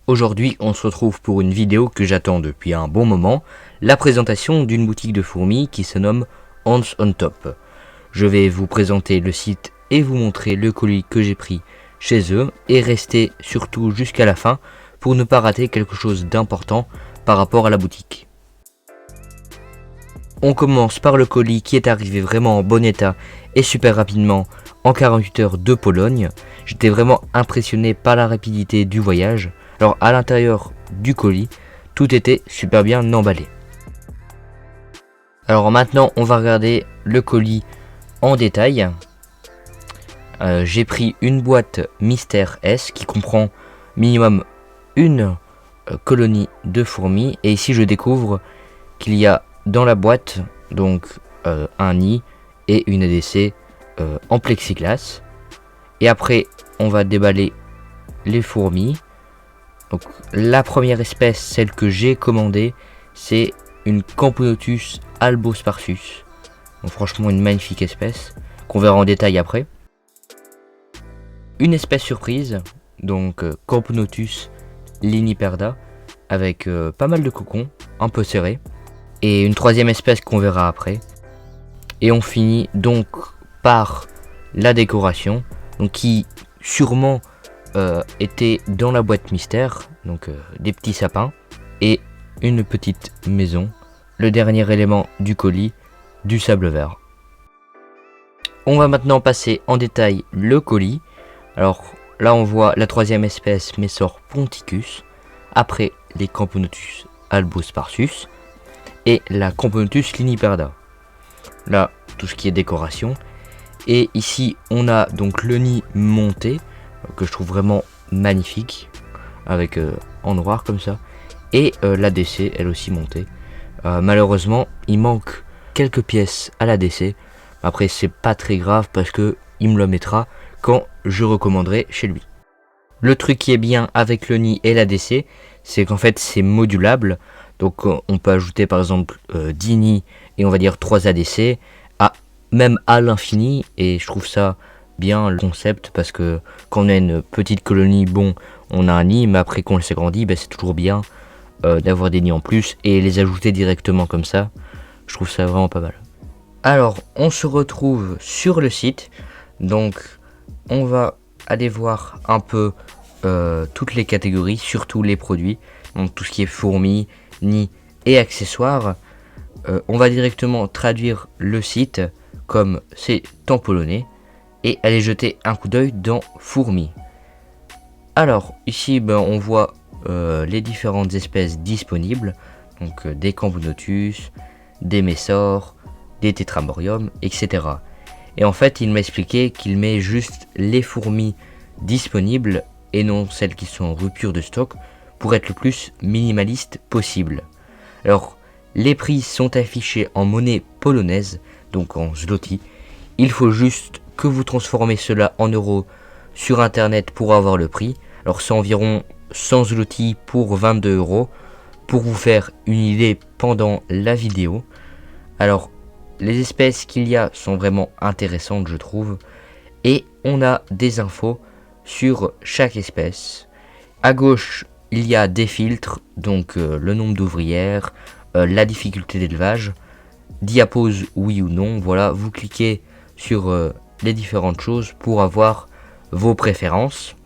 Aujourd'hui, on se retrouve pour une vidéo que j'attends depuis un bon moment, la présentation d'une boutique de fourmis qui se nomme Ants on Top. Je vais vous présenter le site et vous montrer le colis que j'ai pris chez eux et rester surtout jusqu'à la fin pour ne pas rater quelque chose d'important par rapport à la boutique. On commence par le colis qui est arrivé vraiment en bon état et super rapidement en 48 heures de Pologne. J'étais vraiment impressionné par la rapidité du voyage. Alors à l'intérieur du colis, tout était super bien emballé. Alors maintenant on va regarder le colis en détail. J'ai pris une boîte Mystère S qui comprend minimum une colonie de fourmis. Et ici je découvre qu'il y a dans la boîte donc un nid et une ADC en plexiglas. Et après on va déballer les fourmis. Donc la première espèce, celle que j'ai commandée, c'est une Camponotus albosparsus. Donc franchement une magnifique espèce qu'on verra en détail après. Une espèce surprise, donc Camponotus liniperda, avec pas mal de cocons, un peu serrés. Et une troisième espèce qu'on verra après. Et on finit donc par la décoration, donc qui sûrement était dans la boîte mystère, donc des petits sapins et une petite maison, le dernier élément du colis, du sable vert. On va maintenant passer en détail le colis. Alors là on voit la troisième espèce Messor ponticus, après les Camponotus albosparsus et la Camponotus liniperda. Là tout ce qui est décoration. Et ici on a donc le nid monté, que je trouve vraiment magnifique, avec en noir comme ça, et l'ADC elle aussi montée. Malheureusement il manque quelques pièces à l'ADC, après c'est pas très grave parce que il me le mettra quand je recommanderai chez lui. Le truc qui est bien avec le nid et l'ADC, c'est qu'en fait c'est modulable, donc on peut ajouter par exemple 10 nids et on va dire 3 ADC, même à l'infini, et je trouve ça bien le concept parce que quand on a une petite colonie, bon, on a un nid, mais après qu'on s'agrandit, c'est toujours bien d'avoir des nids en plus et les ajouter directement comme ça. Je trouve ça vraiment pas mal. Alors, on se retrouve sur le site, donc on va aller voir un peu toutes les catégories, surtout les produits, donc tout ce qui est fourmis, nids et accessoires. On va directement traduire le site comme c'est en polonais et aller jeter un coup d'œil dans fourmis. Alors ici on voit les différentes espèces disponibles, donc des Camponotus, des Messor, des Tetramorium, etc. Et en fait il m'a expliqué qu'il met juste les fourmis disponibles et non celles qui sont en rupture de stock pour être le plus minimaliste possible. Alors les prix sont affichés en monnaie polonaise, donc en zloty. Il faut juste que vous transformez cela en euros sur internet pour avoir le prix. Alors c'est environ 100 zloty pour 22 euros pour vous faire une idée pendant la vidéo. Alors les espèces qu'il y a sont vraiment intéressantes je trouve. Et on a des infos sur chaque espèce. À gauche il y a des filtres, donc le nombre d'ouvrières, la difficulté d'élevage, diapose oui ou non, voilà, vous cliquez sur les différentes choses pour avoir vos préférences.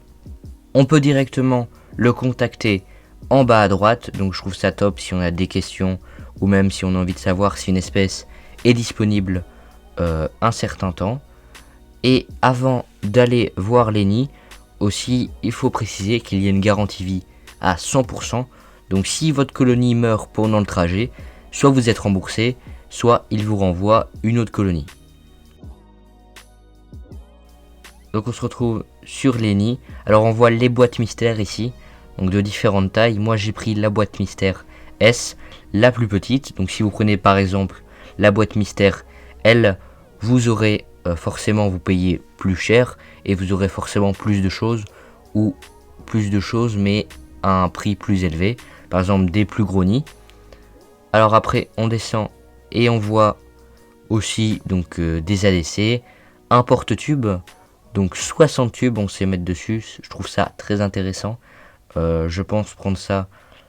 On peut directement le contacter en bas à droite, donc je trouve ça top si on a des questions ou même si on a envie de savoir si une espèce est disponible un certain temps. Et avant d'aller voir les nids, aussi il faut préciser qu'il y a une garantie vie à 100%. Donc si votre colonie meurt pendant le trajet, soit vous êtes remboursé, soit il vous renvoie une autre colonie. Donc on se retrouve sur les nids. Alors on voit les boîtes mystères ici, donc de différentes tailles. Moi j'ai pris la boîte mystère S, la plus petite. Donc si vous prenez par exemple la boîte mystère L, vous aurez forcément vous payez plus cher et vous aurez forcément plus de choses mais à un prix plus élevé. Par exemple des plus gros nids. Alors après on descend et on voit aussi donc des ADC, un porte-tube, donc 60 tubes on sait mettre dessus, je trouve ça très intéressant. Je pense prendre ça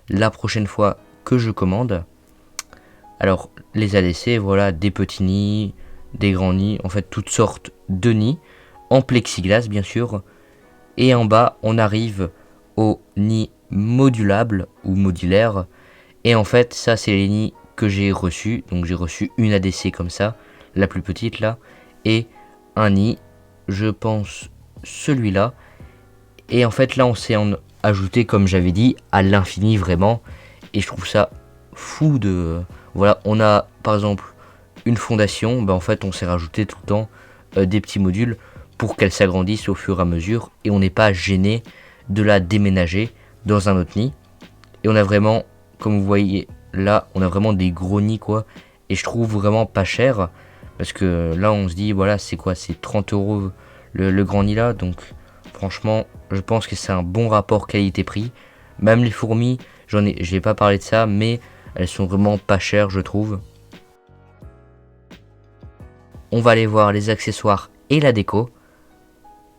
la prochaine fois que je commande. Alors, les ADC, voilà, des petits nids, des grands nids, en fait toutes sortes de nids, en plexiglas bien sûr. Et en bas, on arrive au nid modulable ou modulaire. Et en fait, ça c'est les nids que j'ai reçus. Donc j'ai reçu une ADC comme ça, la plus petite là, et un nid, je pense celui-là. Et en fait là on s'est ajouté, comme j'avais dit, à l'infini vraiment. Et je trouve ça fou de... Voilà, on a par exemple une fondation, en fait on s'est rajouté tout le temps des petits modules pour qu'elle s'agrandisse au fur et à mesure. Et on n'est pas gêné de la déménager dans un autre nid. Et on a vraiment, comme vous voyez là, on a vraiment des gros nids quoi. Et je trouve vraiment pas cher. Parce que là on se dit, voilà, c'est quoi, c'est 30 € le grand nid là. Donc franchement, je pense que c'est un bon rapport qualité-prix. Même les fourmis, j'ai pas parlé de ça, mais elles sont vraiment pas chères, je trouve. On va aller voir les accessoires et la déco.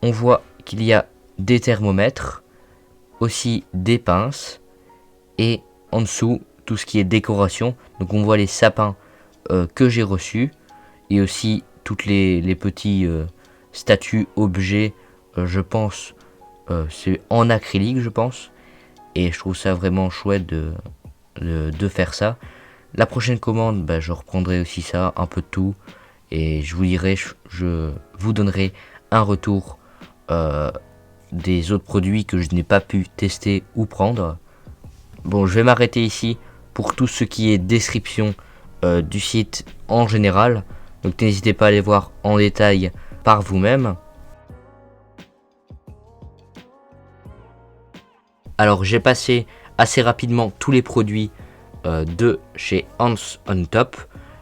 On voit qu'il y a des thermomètres, aussi des pinces, et en dessous, tout ce qui est décoration. Donc on voit les sapins que j'ai reçus, et aussi toutes les petits statues, objets, je pense, c'est en acrylique, je pense. Et je trouve ça vraiment chouette de faire ça. La prochaine commande, je reprendrai aussi ça, un peu de tout. Et je vous dirai, je vous donnerai un retour des autres produits que je n'ai pas pu tester ou prendre. Bon, je vais m'arrêter ici pour tout ce qui est description du site en général. Donc n'hésitez pas à aller voir en détail par vous-même. Alors j'ai passé assez rapidement tous les produits de chez Ants on Top,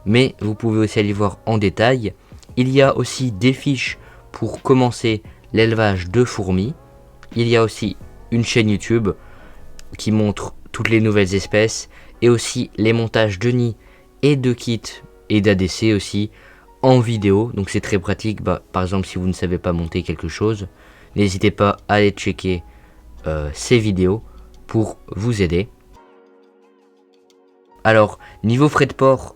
mais vous pouvez aussi aller voir en détail. Il y a aussi des fiches pour commencer l'élevage de fourmis. Il y a aussi une chaîne YouTube qui montre toutes les nouvelles espèces et aussi les montages de nids et de kits et d'ADC aussi en vidéo. Donc c'est très pratique. Par exemple, si vous ne savez pas monter quelque chose, n'hésitez pas à aller checker ces vidéos pour vous aider. Alors niveau frais de port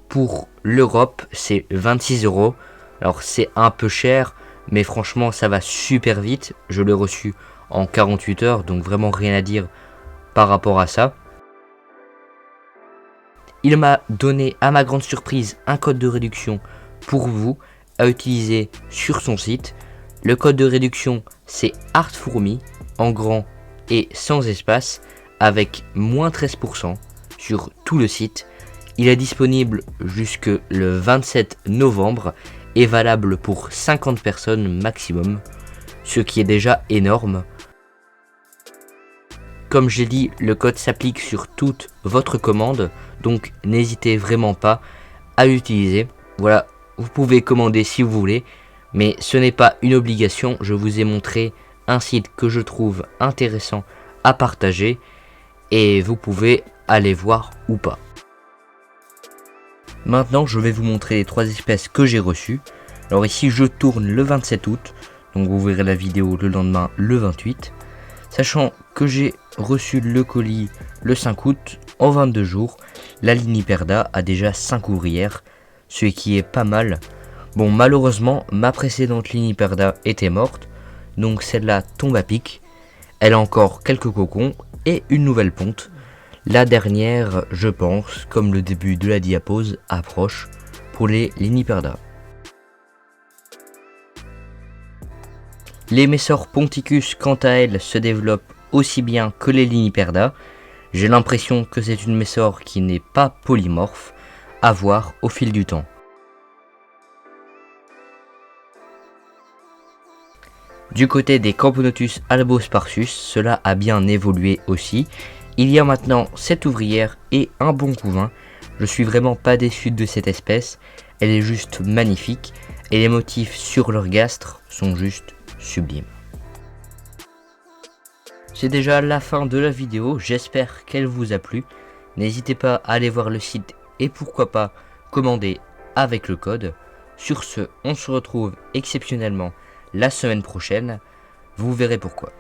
pour l'Europe, c'est 26 €. Alors c'est un peu cher, mais franchement ça va super vite. Je l'ai reçu en 48 heures, donc vraiment rien à dire par rapport à ça. Il m'a donné, à ma grande surprise, un code de réduction pour vous à utiliser sur son site. Le code de réduction c'est ARTFourmi en grand et sans espace, avec moins 13% sur tout le site. Il est disponible jusque le 27 novembre et valable pour 50 personnes maximum, ce qui est déjà énorme. Comme j'ai dit, le code s'applique sur toute votre commande, donc n'hésitez vraiment pas à l'utiliser. Voilà, vous pouvez commander si vous voulez, mais ce n'est pas une obligation. Je vous ai montré un site que je trouve intéressant à partager et vous pouvez aller voir ou pas. Maintenant, je vais vous montrer les 3 espèces que j'ai reçues. Alors ici, je tourne le 27 août, donc vous verrez la vidéo le lendemain, le 28. Sachant que j'ai reçu le colis le 5 août, en 22 jours, la Liniperda a déjà 5 ouvrières, ce qui est pas mal. Bon, malheureusement, ma précédente Liniperda était morte, donc celle-là tombe à pic. Elle a encore quelques cocons et une nouvelle ponte. La dernière, je pense, comme le début de la diapose approche pour les Liniperda. Les Messor ponticus, quant à elles, se développent aussi bien que les Liniperda. J'ai l'impression que c'est une Messor qui n'est pas polymorphe, à voir au fil du temps. Du côté des Camponotus albosparsus, cela a bien évolué aussi. Il y a maintenant 7 ouvrières et un bon couvain. Je suis vraiment pas déçu de cette espèce. Elle est juste magnifique et les motifs sur leur gastre sont juste sublimes. C'est déjà la fin de la vidéo, j'espère qu'elle vous a plu. N'hésitez pas à aller voir le site et pourquoi pas commander avec le code. Sur ce, on se retrouve exceptionnellement la semaine prochaine, vous verrez pourquoi.